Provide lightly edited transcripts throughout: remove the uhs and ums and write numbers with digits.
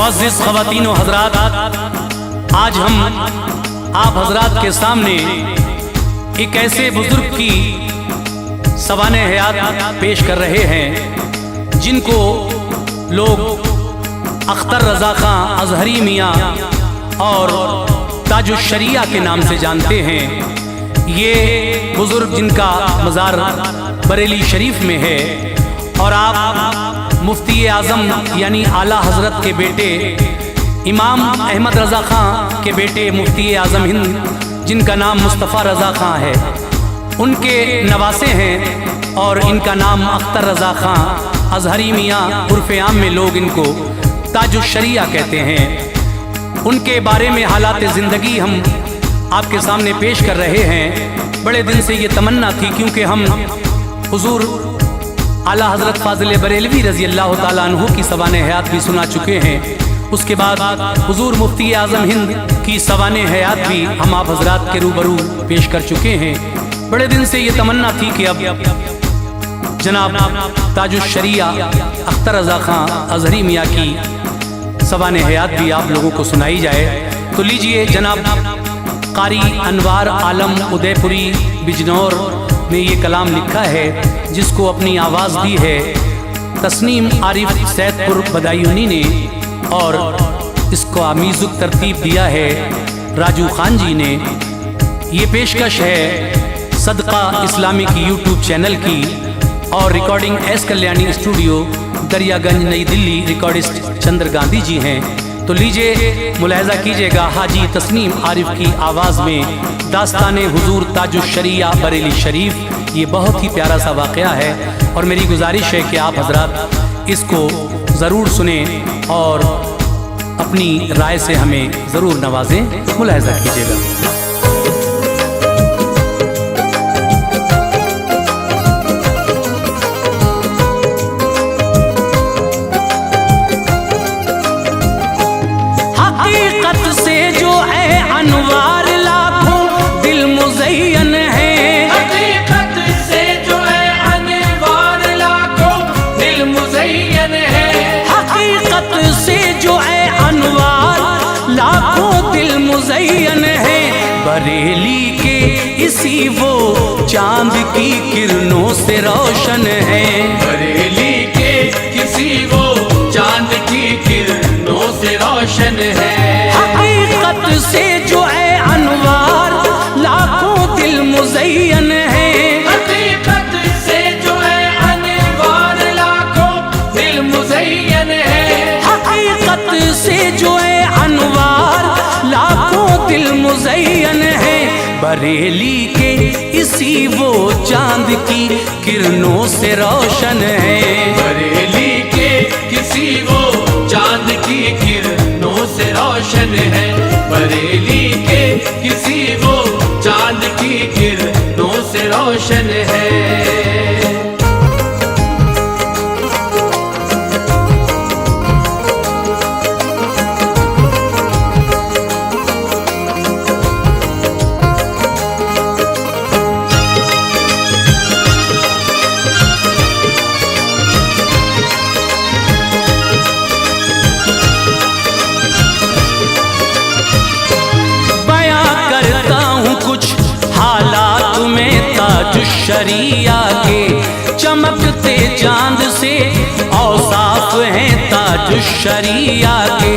मुअज़्ज़िज़ ख़वातीन व हज़रात, आज हम आप हज़रात के सामने एक ऐसे बुज़ुर्ग की सवाने हयात पेश कर रहे हैं जिनको लोग अख्तर रज़ा खां अज़हरी मियाँ और ताजुश शरिया के नाम से जानते हैं। ये बुज़ुर्ग जिनका मज़ार बरेली शरीफ में है और आप मुफ्ती आज़म यानी आला हज़रत के बेटे इमाम अहमद रज़ा खां के बेटे मुफ्ती आज़म हिंद जिनका नाम मुस्तफ़ा रज़ा खां है, उनके नवासे हैं और इनका नाम अख्तर रज़ा खां अज़हरी मियाँ उर्फ़े आम में लोग इनको ताजुश शरिया कहते हैं। उनके बारे में हालात ज़िंदगी हम आपके सामने पेश कर रहे हैं। बड़े दिन से ये तमन्ना थी, क्योंकि हम हुज़ूर आला हज़रत फ़ाज़िल बरेलवी रज़ी अल्लाह ताला अन्हु की सवाने हयात भी सुना चुके हैं। उसके बाद हुज़ूर मुफ्ती आज़म हिंद की सवाने हयात भी हम आप हज़रात के रूबरू पेश कर चुके हैं। बड़े दिन से ये तमन्ना थी कि अब जनाब ताजुश शरिया अख्तर रज़ा खां अज़हरी मियाँ की सवाने हयात भी आप लोगों को सुनाई जाए। तो लीजिए, जनाब कारी अनवार आलम उदयपुरी बिजनौर ने ये कलाम लिखा है, जिसको अपनी आवाज़ दी है तस्नीम आरिफ सैदपुर बदायूनी ने, और इसको आमीज़ुक तरतीब दिया है राजू खान जी ने। ये पेशकश है सदका इस्लामिक यूट्यूब चैनल की और recording S Kalyani studio Daryaganj नई दिल्ली। रिकॉर्डिस्ट चंद्र गांधी जी हैं। तो लीजिए मुलाहजा कीजिएगा हाजी तस्नीम आरिफ की आवाज़ में दास्ताने हुजूर ताजुश शरिया बरेली शरीफ। ये बहुत ही प्यारा सा वाक़या है और मेरी गुजारिश है कि आप हजरात इसको ज़रूर सुने और अपनी राय से हमें ज़रूर नवाजें। मुलाहजा कीजिएगा। बरेली के इसी वो चांद की किरणों से रोशन है। बरेली के किसी वो चांद की किरणों से रोशन है। हकीकत से जो है अनवार लाखों दिल मुज़य्यन है। हकीकत से जो है अनवार लाखों दिल मुज़य्यन है। हकीकत से जो है अनवार लाखों दिल मुज़य्यन है। बरेली के इसी वो चांद की किरणों से रोशन है। बरेली के किसी वो चांद की किरणों से रोशन है। बरेली के किसी वो चांद की किरणों से रोशन है। शरिया के चमकते चांद से औसाफ हैं ताजुश शरिया के।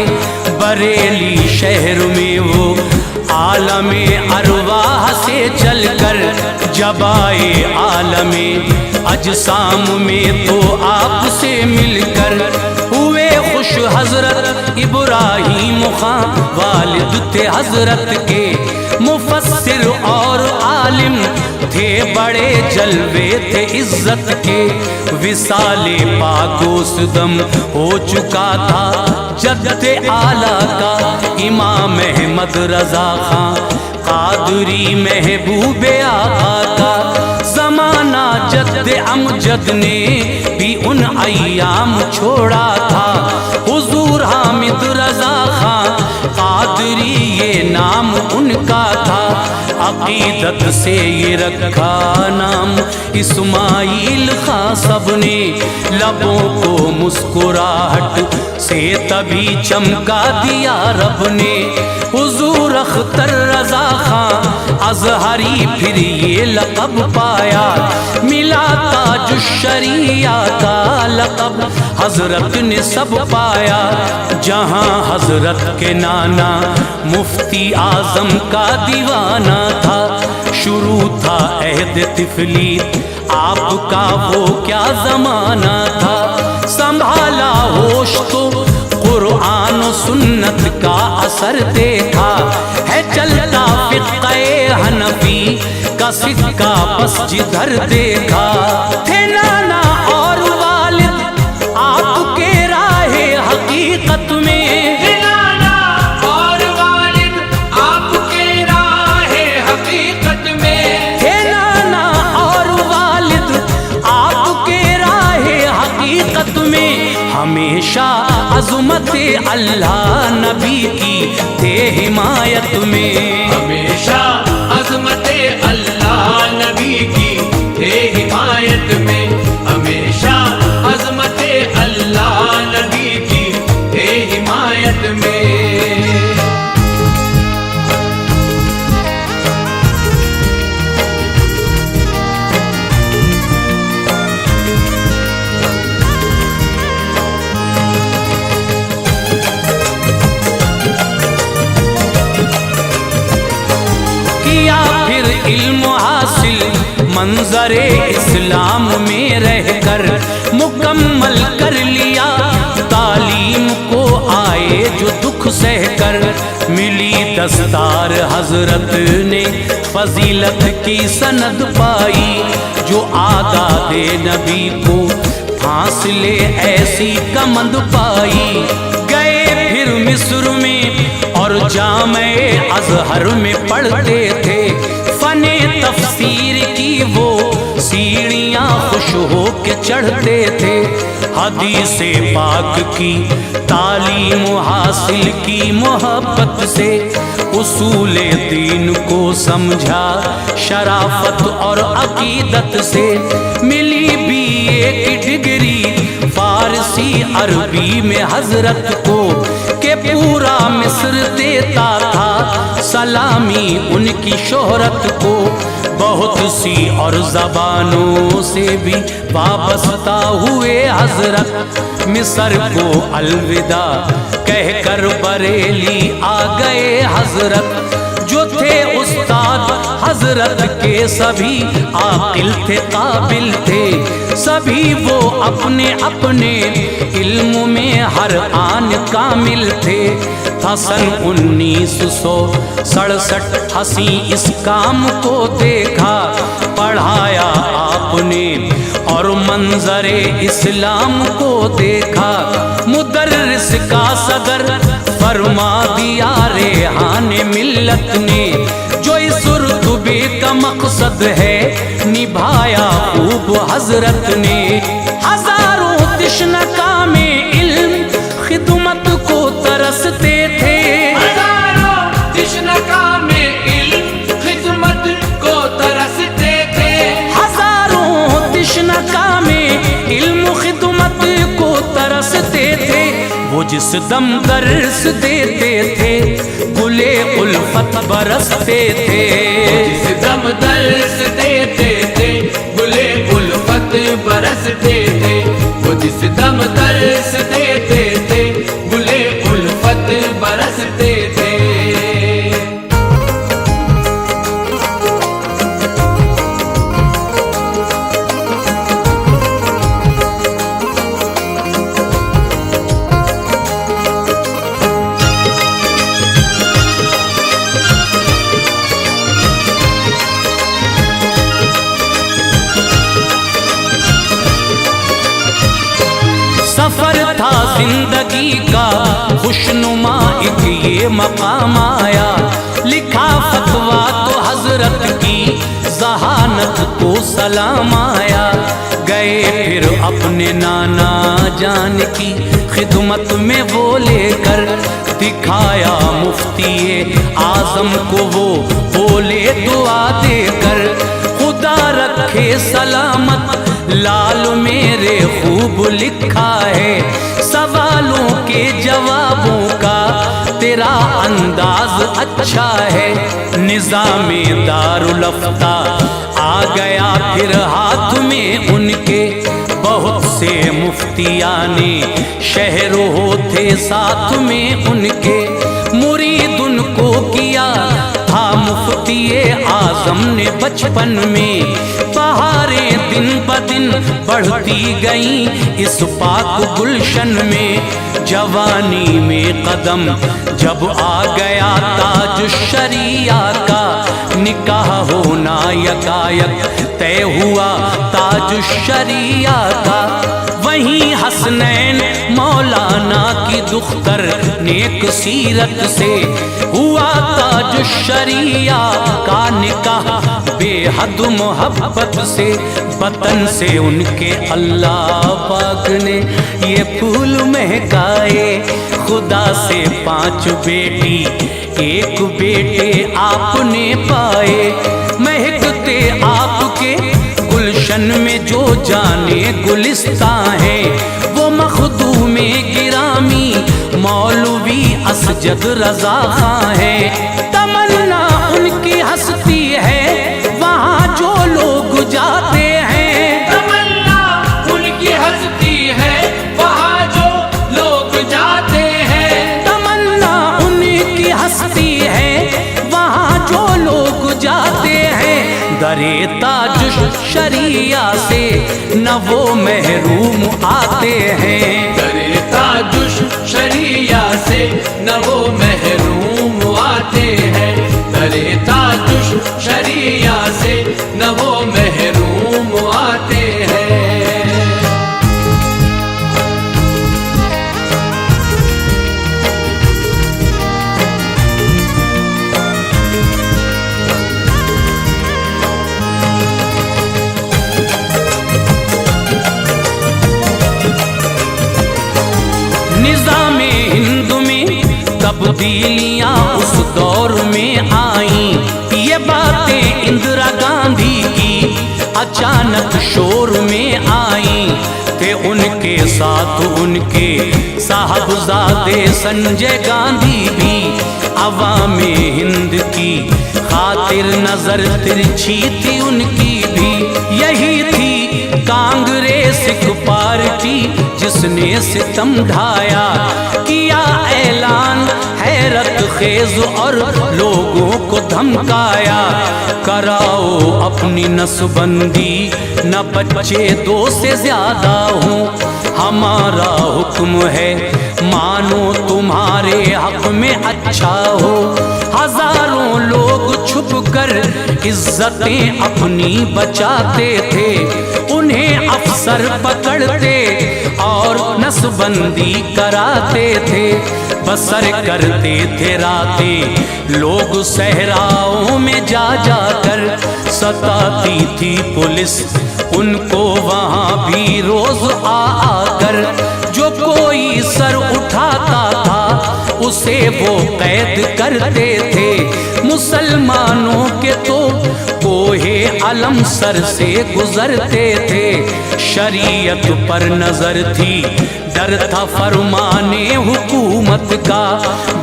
बरेली शहर में वो आलमे अरवाह से चलकर जब आए आलमे अजसाम में तो आपसे मिलकर हुए खुश हजरत इब्राहीम खां वालिद थे हजरत के। मुफस्सिर और आलिम थे, बड़े जलवे थे इज्जत के। विसाले पाकोसदम हो चुका था जद्दे आला का इमाम अहमद रज़ा खां कादरी महबूबे आका का। ज़माना जद्दे अमजद ने भी उन अय्याम छोड़ा था। हुजूर हामिद रज़ा खां कादरी ये नाम उनका था। عقیدت سے یہ رکھا نام اسماعیل خاں سب نے، لبوں کو مسکراہٹ سے تبھی چمکا دیا رب نے۔ حضور اختر رضا خاں اظہری پھر یہ لقب پایا، ملا تاج الشریعہ کا لقب حضرت نے سب پایا۔ جہاں حضرت کے نانا مفتی اعظم کا دیوانہ تھا، شروع تھا عہد طفلی آپ کا وہ کیا زمانہ تھا۔ سنبھالا ہوش تو قرآن و سنت کا اثر دیکھا، ہے چلتا فقہ حنفی کا سکہ بس جدھر دیکھا۔ تھے نانا اور والد آپ کے راہ حقیقت میں، ہمیشہ عظمت اللہ نبی کی تھے حمایت میں، ہمیشہ عظمت اللہ نبی کی تھے حمایت میں، ہمیشہ عظمت اللہ نبی کی تھے حمایت میں۔ پھر علم حاصل منظر اسلام میں رہ کر مکمل کر لیا، تعلیم کو آئے جو دکھ سہ کر، ملی دستار حضرت نے فضیلت کی سند پائی، جو آداد نبی کو حاصلے ایسی کمند پائی۔ گئے پھر مصر میں اور جامع ازہر میں پڑھتے تھے، فن تفسیر کی وہ سیڑھیاں خوش ہو کے چڑھتے تھے، حدیث پاک کی تعلیم حاصل کی محبت سے، اصول دین کو سمجھا شرافت اور عقیدت سے، ملی BA کی ڈگری فارسی عربی میں حضرت کو، کہ پورا مصر دیتا تھا سلامی ان کی شہرت کو، بہت سی اور زبانوں سے بھی وابستہ ہوئے حضرت، مصر کو الوداع کہہ کر بریلی آ گئے حضرت، جو تھے استاد حضرت کے سبھی عاقل تھے قابل تھے، سبھی وہ اپنے اپنے علم میں ہر آن کامل تھے۔ تھا سن 1967 ہنسی اس کام کو دیکھا، پڑھایا آپ نے اور منظر اسلام کو دیکھا، مدرس کا صدر فرما دیا ریحان ملت نے، جو اس رتبے کا مقصد ہے نبھایا خوب حضرت نے۔ ہزاروں تشنہ کام علم خدمت کو ترستے تھے، ہزاروں تشنہ کام علم خدمت کو ترستے تھے، ہزاروں تشنہ کام علم خدمت کو ترستے تھے، وہ جس دم درس دیتے تھے گلے الفت برستے تھے، جس دم درس دیتے تھے گلے الفت برستے تھے، وہ جس دم درس دیتے تھے گلے الفت برستے تھے۔ سفر تھا زندگی کا خوشنما ایک یہ مقام آیا، لکھا فتویٰ تو حضرت کی ذہانت کو سلام آیا، گئے गए फिर अपने नाना जान की खिदमत में वो लेकर, दिखाया मुफ्ती आजम को वो बोले दुआ देकर, खुदा रखे सलामत लाल मेरे खूब लिखा है, सवालों के जवाबों का तेरा अंदाज अच्छा है। निज़ामे दारुल अफ्ता आ गया फिर हाथ में उनके, बहुत से मुफ्तियाने शहरों होते साथ में उनके, मुरीद उनको किया था मुफ्ती आजम ने बचपन में। बहारें दिन ब दिन बढ़ती गईं इस पाक गुलशन में, जवानी में कदम जब आ गया ताज शरिया का, निकाह होना यकायक तय हुआ ताज शरिया का। वहीं हसनैन मौलाना की दुख्तर नेक सीरत से हुआ ताज शरिया का निकाह बेहद मोहब्बत से। वतन से उनके अल्लाह पाक ने ये फूल महकाए, खुदा से 5 बेटी 1 बेटे आपने पाए। महकते आपके गुलशन में जो जाने गुलिस्तां है, वो मखदूमे गिरामी मौलवी असजद रजा खां है। तमन्ना उनकी हस्ती है वहाँ जो लोग जाते हैं, तमन्ना उनकी हस्ती है वहाँ जो लोग जाते हैं। तमन्ना उनकी हस्ती है वहाँ जो लोग जाते हैं। दरे ताज शरिया से न वो महरूम आते हैं, दरे ताजुश शरिया से न वो महरूम आते हैं। दरे ताजुश शरिया से न वो महरूम आते हैं। निज़ामे हिंद में तब्दीलियाँ उस दौर में आईं। ये बातें इंदिरा गांधी की अचानक शोर में आईं। थे उनके साथ उनके साहबजादे संजय गांधी भी, अवामे हिंद की खातिर नजर तिरछी थी उनकी भी। यही थी कांग्रेस पार्टी जिसने सितम ढाया, किया ऐलान हैरत खेज और लोगों को धमकाया। कराओ अपनी नसबंदी न बच्चे 2 से ज्यादा हो, हमारा हुक्म है मानो तुम्हारे हक में अच्छा हो। हजारों लोग छुप कर इज्जतें अपनी बचाते थे, उन्हें अफसर पकड़ते और नसबंदी कराते थे। बसर करते थे रातें लोग सहराओं में जा जाकर, सताती थी पुलिस उनको वहाँ भी रोज आ आकर। जो कोई सर उठाता था उसे वो कैद करते थे। मुसलमानों के तो कोहे अलम सर से गुजरते थे। शरीयत पर नजर थी, डर था फरमाने हुकूमत का।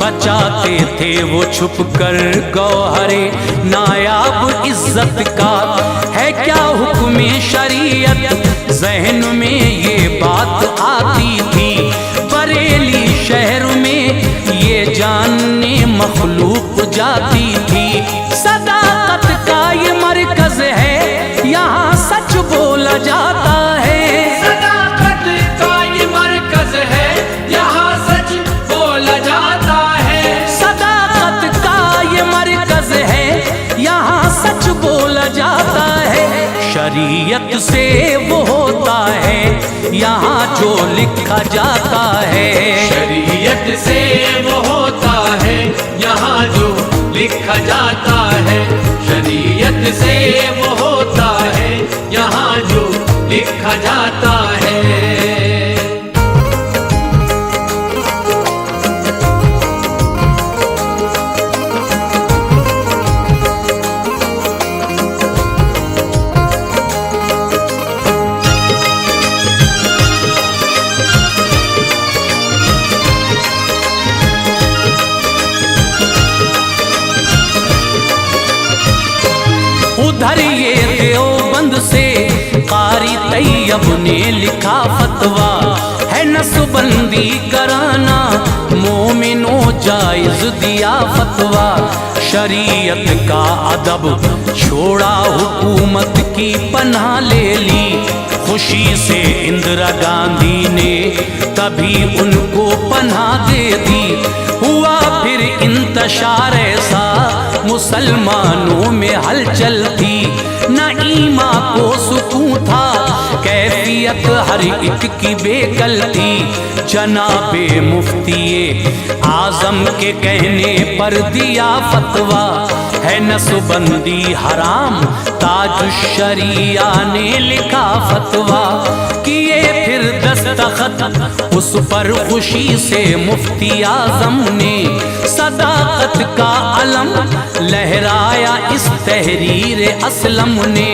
बचाते थे वो छुप कर गौहरे नायाब इज्जत का। है क्या हुक्म शरीयत जहन में ये बात आती थी। बरेली शहर में ये जानने मखलूक जाती थी। सदाकत का ये मरकज है, यहाँ सच बोला जाता है। सदाकत का ये मरकज है, यहाँ सच बोला जाता है। सदाकत का ये मरकज है, यहाँ सच बोला जाता है। शरीयत से वो होता है यहाँ जो लिखा जाता है। शरीयत से वो होता है यहाँ जो लिखा जाता है। शरीयत से वो होता है यहाँ जो लिखा जाता है। उधर ये देवबंद से कारी तैयब ने लिखा फतवा है, नसबंदी कराना मोमिनो जायज दिया फतवा। शरीयत का अदब छोड़ा, हुकूमत की पनाह ले ली। खुशी से इंदिरा गांधी ने तभी उनको पनाह दे दी। हुआ फिर इंतशार ऐसा मुसलमानों में हलचल थी, न ईमा को सुकून था, कैफियत हर एक की बेकल थी। जनाबे मुफ्तिये आजम के कहने पर दिया फतवा है, नसबंदी हराम। ताजुश्शरिया ने लिखा फतवा, किए फिर दस्तखत उस पर खुशी से मुफ्ती आजम ने। सदाकत का अलम लहराया इस तहरीर असलम ने।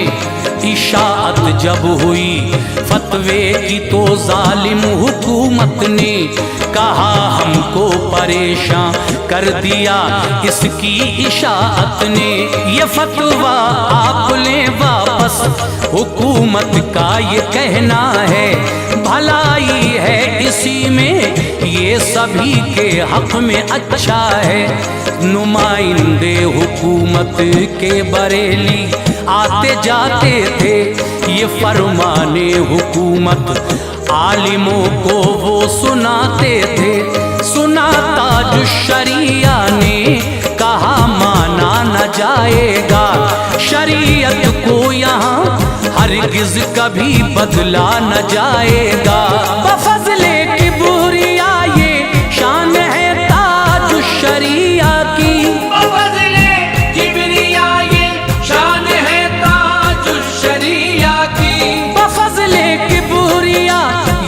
इशाअत जब हुई फतवे की तो जालिम हुकूमत ने कहा हमको परेशान कर दिया इसकी इशाअत ने। ये फतवा आप लें वापस, हुकूमत का ये कहना है। भलाई है इसी में, ये सभी के हक में अच्छा है। नुमाइंदे हुकूमत के बरेली आते जाते थे, ये फरमाने हुकूमत आलिमों को वो सुनाते थे। सुना ताजुश्शरिया ने कहा माना न जाएगा, शरीयत को यहाँ हरगिज कभी बदला न जाएगा। बफज़ले किबरिया ये शान है ताजुश्शरिया की, बफज़ले किबरिया ये शान है ताजुश्शरिया की। बफज़ले किबरिया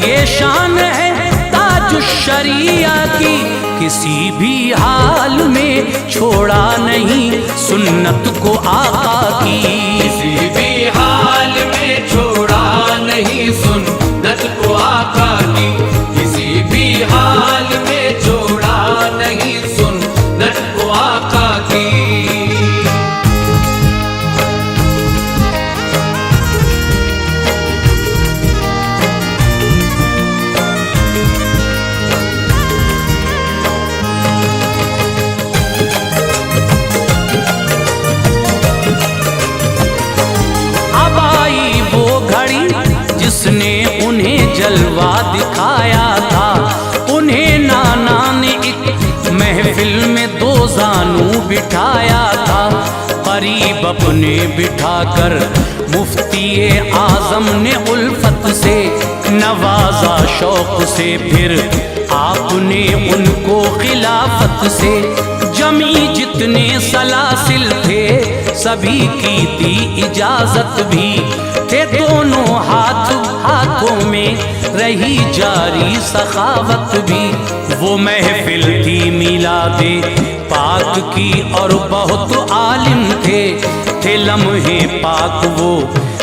ये शान है ताजुश्शरिया की। किसी भी हाल में छोड़ा नहीं सुन्नत को आका की, किसी भी हाल में छोड़ा नहीं सुन्नत को आका की। किसी भी हाल में छोड़ा नहीं सुन्नत को आका की। जिसने उन्हें जलवा दिखाया था, उन्हें नाना ने एक महफिल में दो जानू बिठाया था। करीब अपने बिठाकर मुफ्ती आजम ने उल्फत से नवाजा, शौक से फिर आपने उनको खिलाफत से। जमी जितने सलासिल थे सभी की दी इजाजत भी, थे दोनों हाथों में रही जारी सखावत भी। वो महफिल थी मिलादे पाक की और बहुत आलिम थे लम्हे पाक वो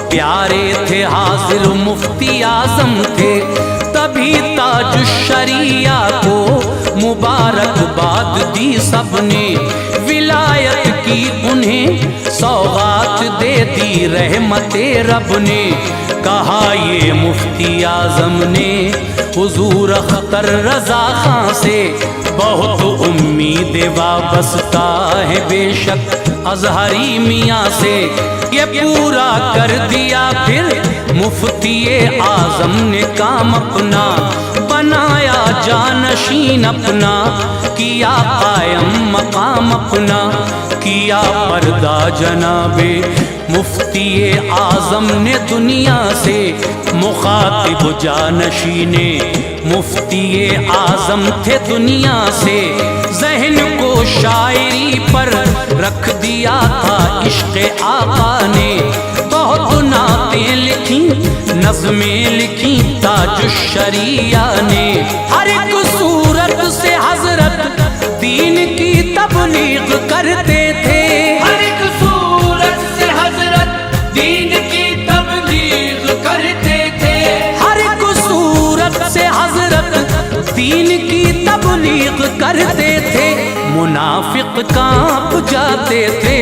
प्यारे थे, हाजिर मुफ्ती आजम थे। तभी ताजुश्शरिया को मुबारकबाद दी सबने, विलायत की उन्हें सौगात दे दी रहमते रब ने। कहा ये मुफ्ती आजम ने हुजूर अख्तर रजा खां से, बहुत उम्मीद वाबस्ता है बेशक अजहरी मियाँ से। ये पूरा कर दिया फिर मुफ्ती आजम ने काम अपना, बनाया जानशीन अपना, किया कायम मकाम अपना। किया पर्दा जनाबे मुफ्ती आजम ने दुनिया से, मुखातिब जानशीने मुफ्ती आजम थे दुनिया से। ज़हन को शायरी पर रख दिया था इश्क़ आका ने, बहुत ना نعتیں لکھی نظمیں لکھی تاج الشریعہ نے، ہر ایک صورت سے حضرت دین کی تبلیغ کرتے تھے، ہر ایک صورت سے حضرت دین کی تبلیغ کرتے تھے، ہر ایک صورت سے حضرت دین کی تبلیغ کرتے تھے، منافق کانپ جاتے تھے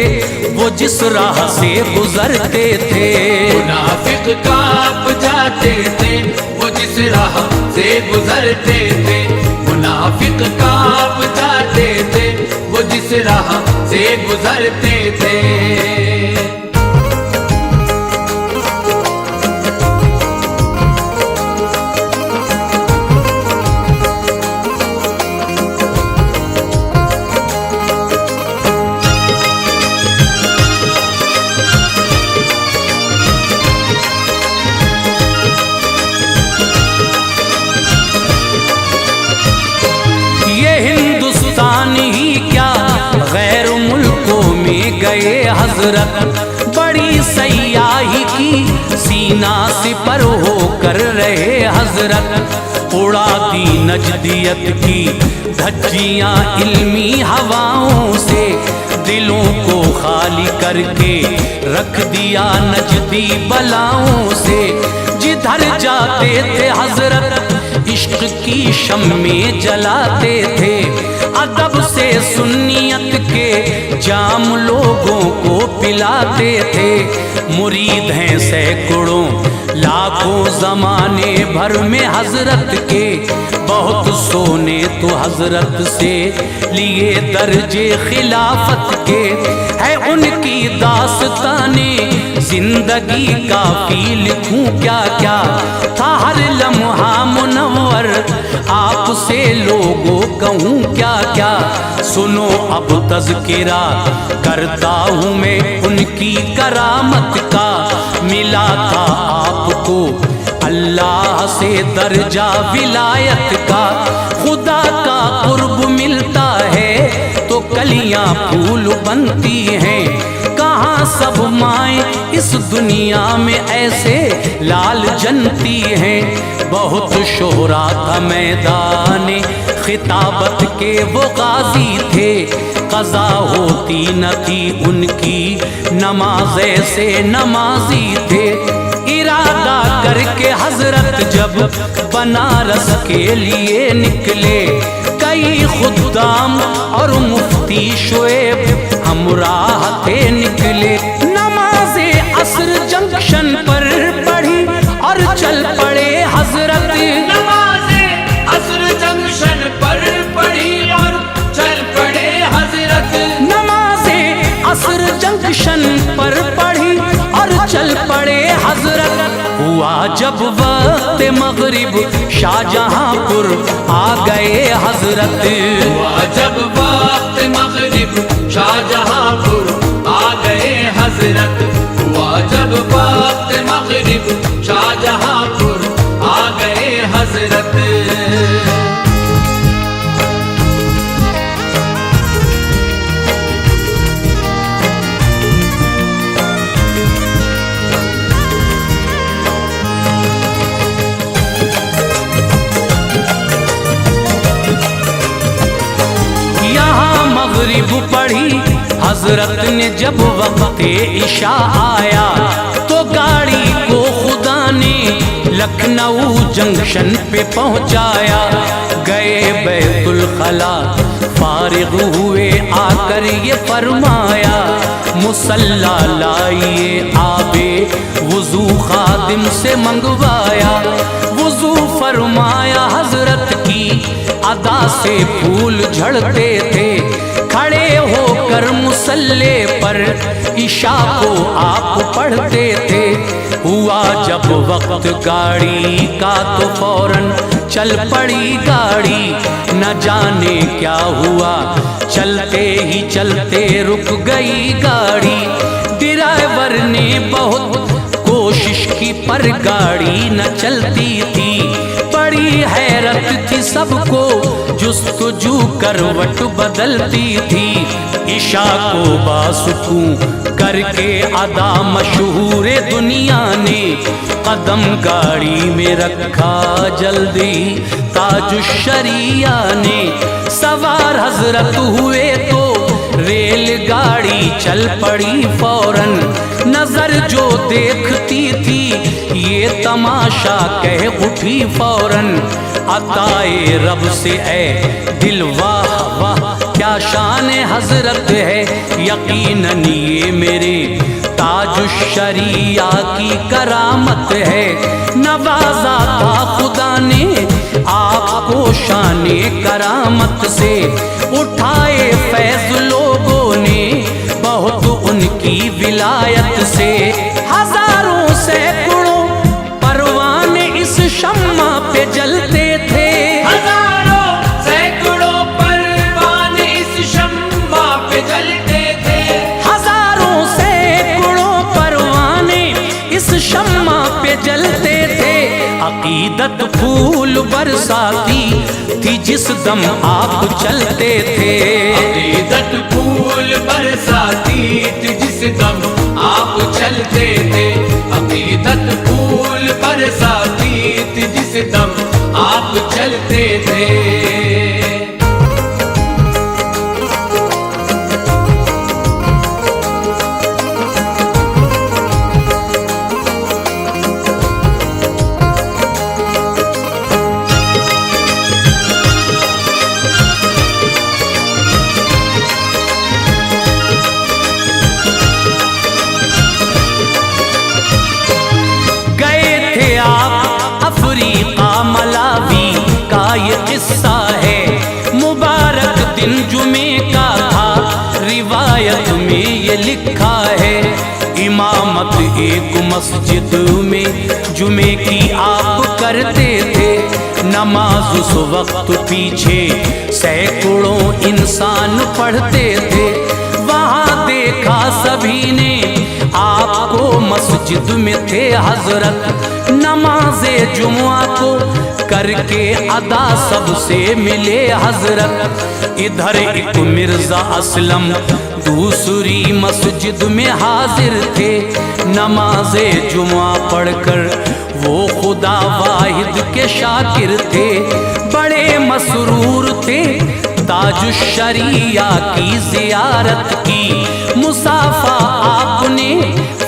وہ جس راہ سے گزرتے تھے، منافق کانپ جاتے تھے وہ جس راہ سے گزرتے تھے، منافق کانپ جاتے تھے وہ جس راہ سے گزرتے تھے۔ گئے حضرت بڑی سیاحی کی سینہ سپر ہو کر رہے حضرت، اڑا دی نجدیت کی دھجیاں علمی ہواؤں سے، دلوں کو خالی کر کے رکھ دیا نجدی بلاؤں سے، جدھر جاتے تھے حضرت عشق کی شمعیں جلاتے تھے، ادب سے سنیت کے جام لوگوں کو پلاتے تھے، مرید ہیں سینکڑوں لاکھوں زمانے بھر میں حضرت کے، بہت سونے تو حضرت سے لیے درجے خلافت کے، ہے ان کی داستانیں زندگی کافی لکھوں کیا کیا، تھا ہر لمحہ منور آپ سے لوگوں کہوں کیا کیا، سنو اب تذکرہ کرتا ہوں میں ان کی کرامت کا، ملا تھا آپ کو اللہ سے درجہ ولایت کا، خدا کا قرب ملتا ہے تو کلیاں پھول بنتی ہیں، کہاں سب مائیں اس دنیا میں ایسے لال جنتی ہیں، بہت شہرا تھا میدان خطابت کے وہ غازی تھے، قضا ہوتی نہ تھی ان کی نماز سے نمازی تھے، ارادہ کر کے حضرت جب بنارس کے لیے نکلے، کئی خدام اور مفتی شعیب ہمراہ تھے نکلے، نماز عصر جنکشن پر پڑھی اور چل پڑے حضرت، نماز عصر جنکشن پر پڑھی اور چل پڑے حضرت، نماز عصر جنکشن پر پڑھی اور چل پڑے حضرت، ہوا جب وقت مغرب شاہجہاں پور آ گئے حضرت، ہوا جب وقت مغرب شاہجہاں پور آ گئے حضرت، ہوا جب وقت مغرب شاہجہاں پور آ گئے حضرت۔ مغرب پڑھی حضرت نے جب وقت عشاء آیا، تو گاڑی کو خدا نے لکھنؤ جنکشن پہ پہنچایا، گئے بیت الخلا فارغ ہوئے آ کر یہ فرمایا، مصلی لائیے آبے وضو خادم سے منگوایا، وضو فرمایا حضرت کی ادا سے پھول جھڑتے تھے، کھڑے ہو کر مصلی پر عشاء کو آپ پڑھتے تھے، ہوا جب وقت گاڑی کا تو فوراً چل پڑی گاڑی، نہ جانے کیا ہوا چلتے ہی چلتے رک گئی گاڑی، ڈرائیور نے بہت کوشش کی پر گاڑی نہ چلتی تھی، بڑی बड़ी हैरत थी सबको, जुस्तजू करवट बदलती थी। इशा को बासुकूं करके अदा मशहूर दुनिया ने, कदम गाड़ी में रखा जल्दी ताजुश्शरिया ने। सवार हजरत हुए तो रेलगाड़ी चल पड़ी फौरन, नजर जो देखती थी ये तमाशा कह उठी फौरन। अताए रब से ए दिल वाह वाह क्या शान हजरत है, यकीनन ये मेरे ताजुश्शरिया की करामत है। नवाजा था खुदा ने आपको शाने करामत से, उठाए फैज लोगों ने बहुत उनकी विलायत से। हजारों सैकड़ों परवाने इस शम्मा पे जलते थे, हजारों सैकड़ों परवाने इस शम्मा पे जलते थे। हजारों सैकड़ों परवाने इस शम्मा पे जलते थे। अकीदत फूल बरसाती थी जिस दम आप चलते थे। अकीदत फूल बरसाती थी जिस दम आप चलते थे। अकीदत फूल बरसाती थी जिस दम आप चलते थे। अफ्रीका मलावी का ये किस्सा है, मुबारक दिन जुमे का था, रिवायत में ये लिखा है। इमामत एक मस्जिद में जुमे की आप करते थे, नमाज उस वक्त पीछे सैकड़ों इंसान पढ़ते थे। वहाँ देखा सभी ने आपको मस्जिद में थे हजरत, नमाज़े जुमुआ को करके अदा सबसे मिले हजरत। इधर एक मिर्जा असलम दूसरी मस्जिद में हाजिर थे, नमाज़े जुमुआ पढ़कर वो खुदा वाहिद के शाकिर थे। बड़े मसरूर थे ताजुश्शरिया की जियारत की, मुसाफा आपने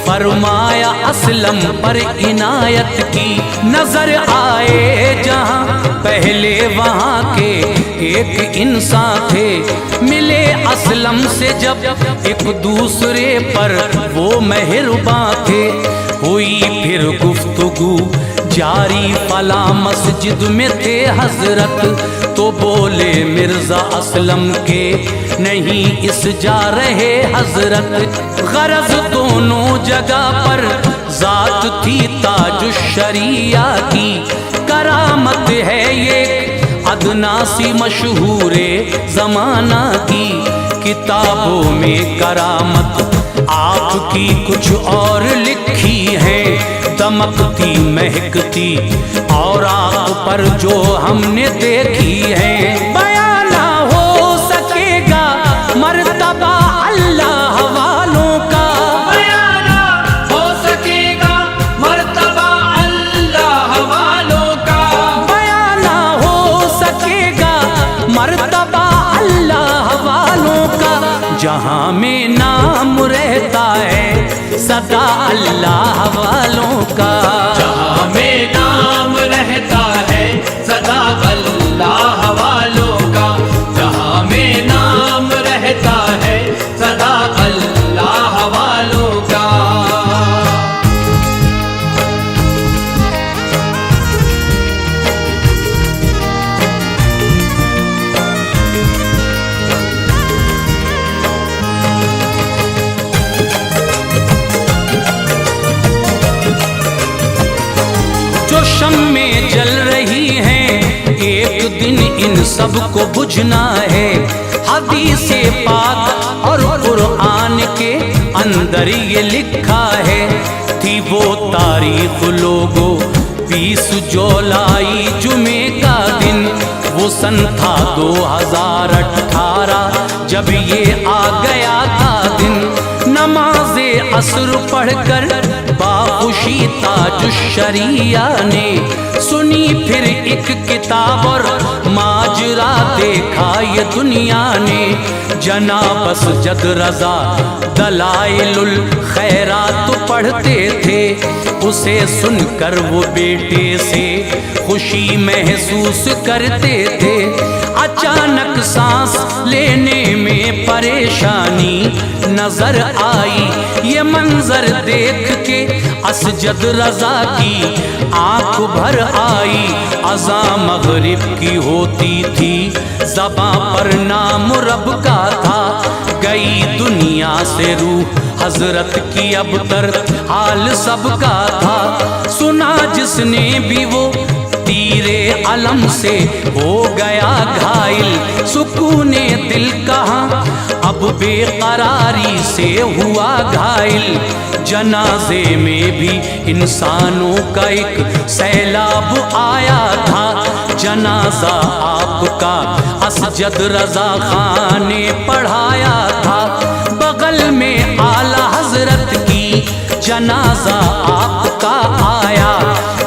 फरमाया असलम पर इनायत की। नजर आए जहां पहले वहां के एक इंसान थे, मिले असलम से जब एक दूसरे पर वो मेहरबान थे। हुई फिर गुफ्तगू जारी, फला मस्जिद में थे हजरत, तो बोले मिर्जा असलम के नहीं इस जा रहे हजरत। गरज दोनों जगह पर जात थी ताजुश्शरिया की, करामत है ये अदनासी मशहूरे जमाना की। किताबों में करामत आपकी कुछ और लिखी है, दमकती महकती और आग पर जो हमने देखी है। बयां ना हो सकेगा मर्तबा अल्लाह वालों का, बयां ना हो सकेगा मर्तबा अल्लाह वालों का। बयां ना हो सकेगा मर्तबा अल्लाह वालों का। जहां में नाम रहता है सदा अल्लाह वालों का, जहां में नाम रहता है सदा अल्लाह वालों का। जहां में नाम रहता है सदा अल्लाह वालों का। शम्में जल रही हैं, एक दिन इन सब को बुझना है। हदीसे पाक और कुरान के अंदर ये लिखा है, थी वो तारीख लोगों 20 जुलाई जुमे का दिन, वो सन था 2018 जब ये आ गया था दिन। नमाज़े असर पढ़कर बाखुशी ताजुश्शरिया ने सुनी फिर एक किताब और माजरा देखा ये दुनिया ने। जनाब असजद रज़ा दलाइलुल खैरात पढ़ते थे, उसे सुनकर वो बेटे से खुशी महसूस करते थे। अचानक सांस लेने में परेशानी नजर आई, ये मंजर देख के असजद रज़ा की आंख भर आई। अज़ा मगरिब की होती थी, ज़बां पर नाम रब का था। गई दुनिया से रूह हजरत की अब तर हाल सबका था। सुना जिसने भी वो तीरे अलम से हो गया घायल, सुकूने दिल कहाँ अब बेकरारी से हुआ घायल। जनाजे में भी इंसानों का एक सैलाब आया था। जनाजा आपका असजद रज़ा खान ने पढ़ाया था। बगल में आला हजरत की जनाजा आपका आया।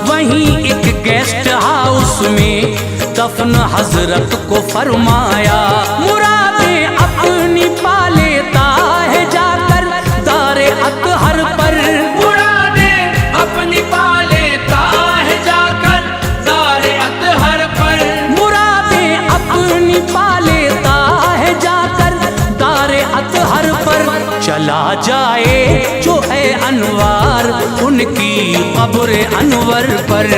वहीं एक गेस्ट हाउस में दफन हजरत को फरमाया। मुरादें अपनी पा लेता है जाकर दारे अतहर पर, मुरादें अपनी पा लेता है जाकर दारे अतहर पर। मुरादें अपनी पा लेता है जाकर दारे अतहर पर। चला जाए जो है अनवार उनकी कब्र अनवर पर।